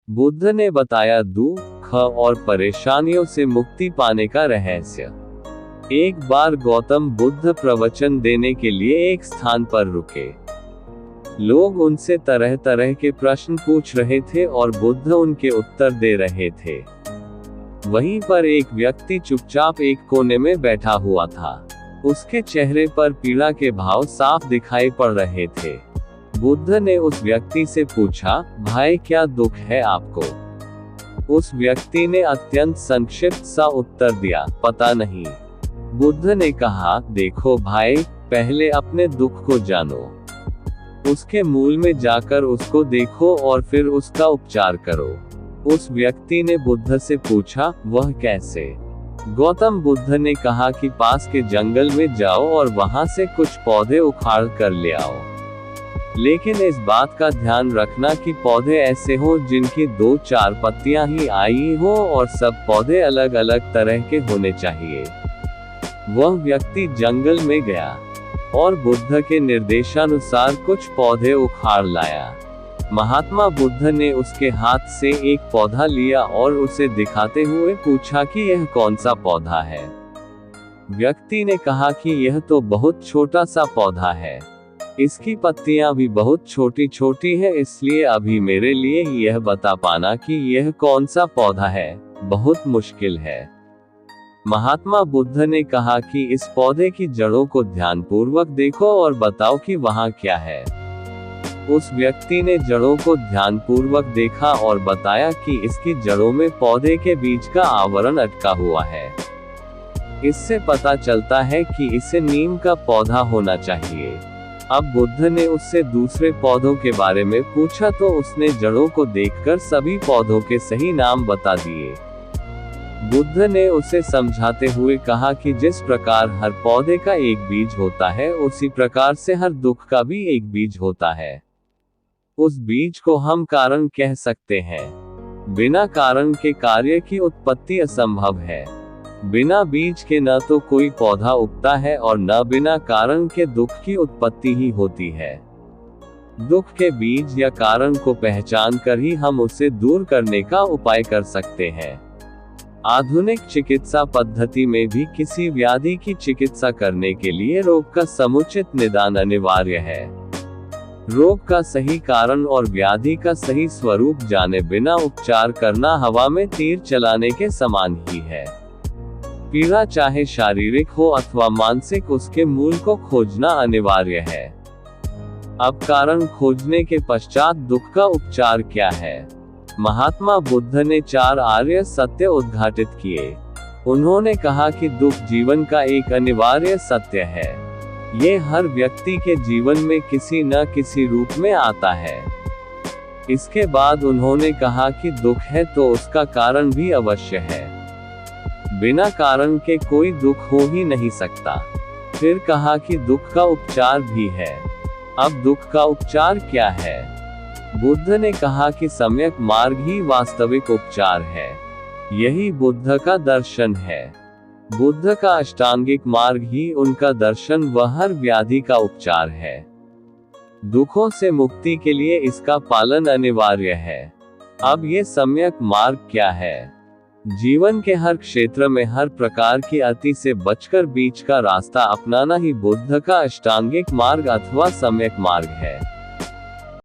बुद्ध ने बताया दुख और परेशानियों से मुक्ति पाने का रहस्य। एक बार गौतम बुद्ध प्रवचन देने के लिए एक स्थान पर रुके। लोग उनसे तरह तरह के प्रश्न पूछ रहे थे और बुद्ध उनके उत्तर दे रहे थे। वहीं पर एक व्यक्ति चुपचाप एक कोने में बैठा हुआ था। उसके चेहरे पर पीड़ा के भाव साफ दिखाई पड़ रहे थे। बुद्ध ने उस व्यक्ति से पूछा, भाई क्या दुख है आपको? उस व्यक्ति ने अत्यंत संक्षिप्त सा उत्तर दिया, पता नहीं। बुद्ध ने कहा, देखो भाई, पहले अपने दुख को जानो, उसके मूल में जाकर उसको देखो और फिर उसका उपचार करो। उस व्यक्ति ने बुद्ध से पूछा, वह कैसे? गौतम बुद्ध ने कहा कि पास के जंगल में जाओ और वहां से कुछ पौधे उखाड़ कर ले आओ। लेकिन इस बात का ध्यान रखना कि पौधे ऐसे हो जिनकी 2-4 पत्तियां ही आई हो और सब पौधे अलग अलग तरह के होने चाहिए। वह व्यक्ति जंगल में गया और बुद्ध के निर्देशानुसार कुछ पौधे उखाड़ लाया। महात्मा बुद्ध ने उसके हाथ से एक पौधा लिया और उसे दिखाते हुए पूछा कि यह कौन सा पौधा है। व्यक्ति ने कहा कि यह तो बहुत छोटा सा पौधा है, इसकी पत्तियां भी बहुत छोटी छोटी है, इसलिए अभी मेरे लिए यह बता पाना कि यह कौन सा पौधा है बहुत मुश्किल है। महात्मा बुद्ध ने कहा कि इस पौधे की जड़ों को ध्यानपूर्वक देखो और बताओ कि वहां क्या है। उस व्यक्ति ने जड़ों को ध्यानपूर्वक देखा और बताया कि इसकी जड़ों में पौधे के बीज का आवरण अटका हुआ है। इससे पता चलता है कि इसे नीम का पौधा होना चाहिए। अब बुद्ध ने उससे दूसरे पौधों के बारे में पूछा तो उसने जड़ों को देखकर सभी पौधों के सही नाम बता दिए। बुद्ध ने उसे समझाते हुए कहा कि जिस प्रकार हर पौधे का एक बीज होता है, उसी प्रकार से हर दुख का भी एक बीज होता है। उस बीज को हम कारण कह सकते हैं। बिना कारण के कार्य की उत्पत्ति असंभव है। बिना बीज के न तो कोई पौधा उगता है और न बिना कारण के दुख की उत्पत्ति ही होती है। दुख के बीज या कारण को पहचान कर ही हम उसे दूर करने का उपाय कर सकते हैं। आधुनिक चिकित्सा पद्धति में भी किसी व्याधि की चिकित्सा करने के लिए रोग का समुचित निदान अनिवार्य है। रोग का सही कारण और व्याधि का सही स्वरूप जाने बिना उपचार करना हवा में तीर चलाने के समान ही है। पीड़ा चाहे शारीरिक हो अथवा मानसिक, उसके मूल को खोजना अनिवार्य है। अब कारण खोजने के पश्चात दुख का उपचार क्या है? महात्मा बुद्ध ने 4 आर्य सत्य उद्घाटित किए। उन्होंने कहा कि दुख जीवन का एक अनिवार्य सत्य है। ये हर व्यक्ति के जीवन में किसी न किसी रूप में आता है। इसके बाद उन्होंने कहा कि दुख है तो उसका कारण भी अवश्य है। बिना कारण के कोई दुख हो ही नहीं सकता। फिर कहा कि दुख का उपचार भी है। अब दुख का उपचार क्या है? बुद्ध ने कहा कि सम्यक मार्ग ही वास्तविक उपचार है। यही बुद्ध का दर्शन है। बुद्ध का अष्टांगिक मार्ग ही उनका दर्शन व हर व्याधि का उपचार है। दुखों से मुक्ति के लिए इसका पालन अनिवार्य है। अब ये सम्यक मार्ग क्या है? जीवन के हर क्षेत्र में हर प्रकार की अति से बचकर बीच का रास्ता अपनाना ही बुद्ध का अष्टांगिक मार्ग अथवा सम्यक मार्ग है।